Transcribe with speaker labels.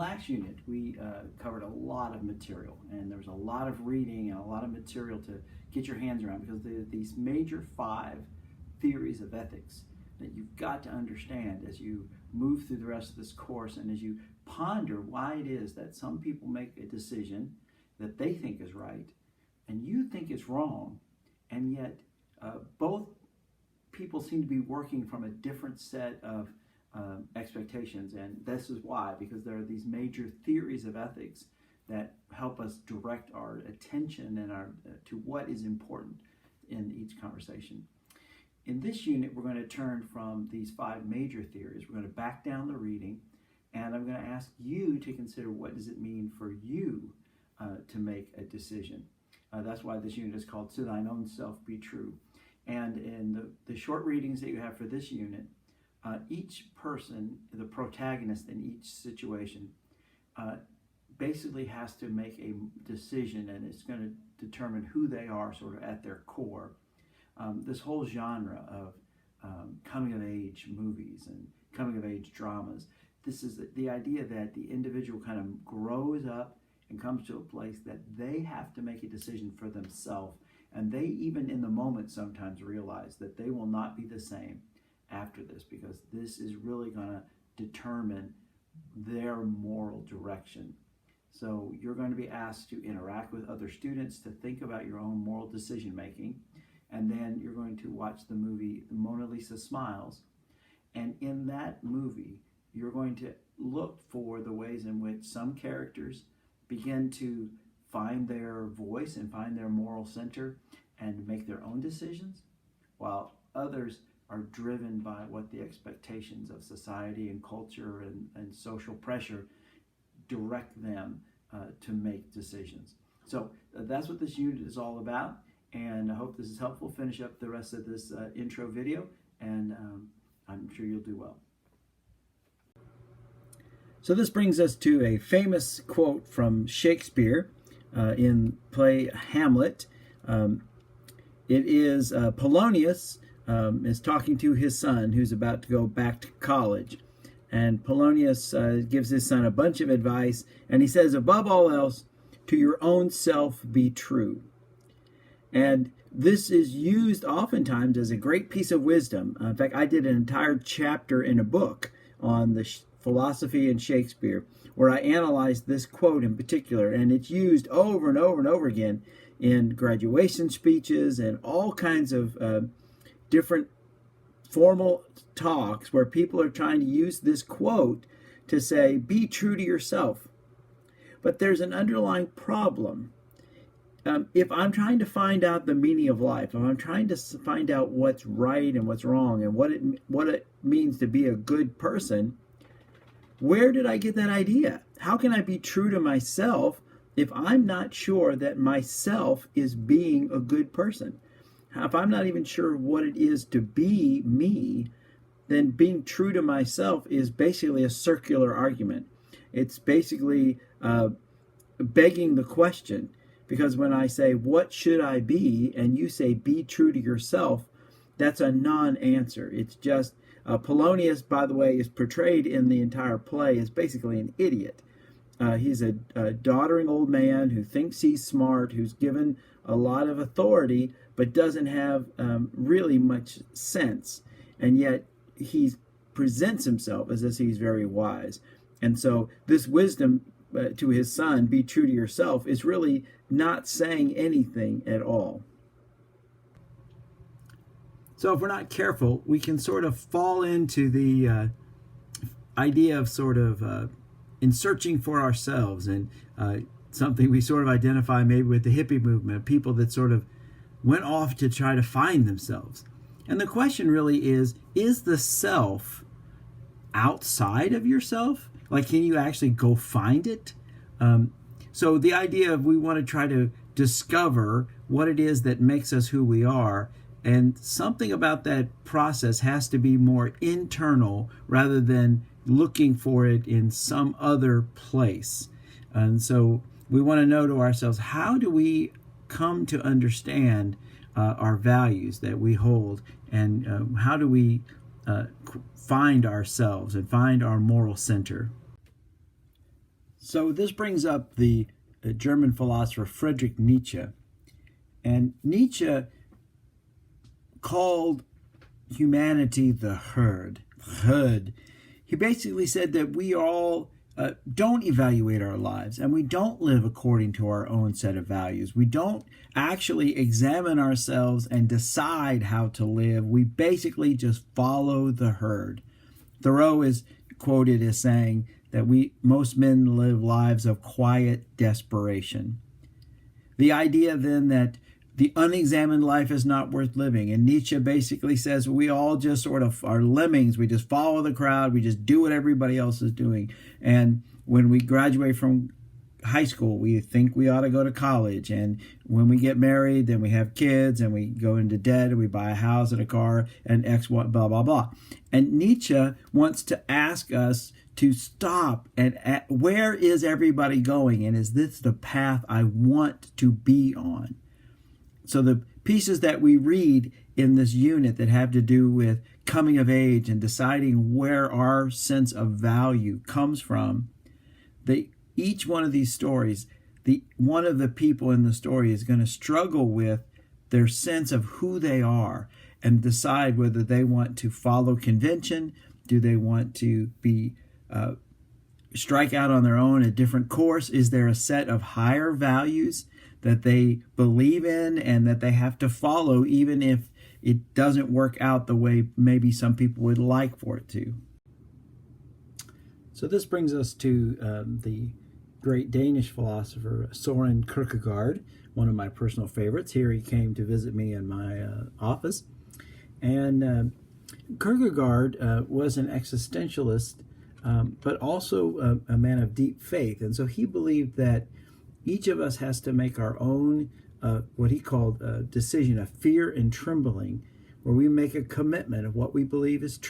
Speaker 1: Last unit, we covered a lot of material, and there was a lot of reading and a lot of material to get your hands around, because there are these major 5 theories of ethics that you've got to understand as you move through the rest of this course, and as you ponder why it is that some people make a decision that they think is right and you think is wrong, and yet both people seem to be working from a different set of expectations. And this is why, because there are these major theories of ethics that help us direct our attention and our to what is important in each conversation. In this unit, we're going to turn from these 5 major theories. We're going to back down the reading, and I'm going to ask you to consider, what does it mean for you to make a decision. That's why this unit is called "To Thine Own Self Be True." And in the short readings that you have for this unit, each person, the protagonist in each situation, basically has to make a decision, and it's going to determine who they are sort of at their core. This whole genre of coming of age movies and coming of age dramas, this is the idea that the individual kind of grows up and comes to a place that they have to make a decision for themselves, and they even in the moment sometimes realize that they will not be the same after this, because this is really going to determine their moral direction. So you're going to be asked to interact with other students, to think about your own moral decision making, and then you're going to watch the movie Mona Lisa Smiles, and in that movie you're going to look for the ways in which some characters begin to find their voice and find their moral center and make their own decisions, while others are driven by what the expectations of society and culture and social pressure direct them to make decisions. So that's what this unit is all about, and I hope this is helpful. Finish up the rest of this intro video, and I'm sure you'll do well. So this brings us to a famous quote from Shakespeare in play Hamlet. It is Polonius is talking to his son, who's about to go back to college. And Polonius gives his son a bunch of advice, and he says, above all else, to your own self be true. And this is used oftentimes as a great piece of wisdom. In fact, I did an entire chapter in a book on the philosophy and Shakespeare, where I analyzed this quote in particular, and it's used over and over and over again in graduation speeches and all kinds of different formal talks where people are trying to use this quote to say, be true to yourself. But there's an underlying problem. If I'm trying to find out the meaning of life, if I'm trying to find out what's right and what's wrong and what it means to be a good person, where did I get that idea? How can I be true to myself if I'm not sure that myself is being a good person? If I'm not even sure what it is to be me, then being true to myself is basically a circular argument. It's basically begging the question, because when I say, what should I be? And you say, be true to yourself, that's a non-answer. It's just, Polonius, by the way, is portrayed in the entire play as basically an idiot. He's a doddering old man who thinks he's smart, who's given a lot of authority, but doesn't have really much sense. And yet he presents himself as if he's very wise. And so this wisdom to his son, be true to yourself, is really not saying anything at all. So if we're not careful, we can sort of fall into the idea of sort of in searching for ourselves, and something we sort of identify maybe with the hippie movement, people that sort of went off to try to find themselves. And the question really is the self outside of yourself? Like, can you actually go find it? So the idea of we want to try to discover what it is that makes us who we are, and something about that process has to be more internal rather than looking for it in some other place. And so we want to know to ourselves, how do we come to understand our values that we hold, and how do we find ourselves and find our moral center? So this brings up the German philosopher Friedrich Nietzsche. And Nietzsche called humanity the herd. He basically said that we all don't evaluate our lives, and we don't live according to our own set of values. We don't actually examine ourselves and decide how to live. We basically just follow the herd. Thoreau is quoted as saying that most men live lives of quiet desperation. The idea then that the unexamined life is not worth living. And Nietzsche basically says we all just sort of are lemmings. We just follow the crowd. We just do what everybody else is doing. And when we graduate from high school, we think we ought to go to college. And when we get married, then we have kids and we go into debt and we buy a house and a car and X, blah, blah, blah. And Nietzsche wants to ask us to stop and where is everybody going? And is this the path I want to be on? So the pieces that we read in this unit that have to do with coming of age and deciding where our sense of value comes from, each one of these stories, one of the people in the story is going to struggle with their sense of who they are and decide whether they want to follow convention, do they want to be strike out on their own a different course, is there a set of higher values that they believe in and that they have to follow even if it doesn't work out the way maybe some people would like for it to. So this brings us to the great Danish philosopher Søren Kierkegaard, one of my personal favorites. Here he came to visit me in my office. And Kierkegaard was an existentialist, but also a man of deep faith. And so he believed that each of us has to make our own, what he called a decision of fear and trembling, where we make a commitment of what we believe is true.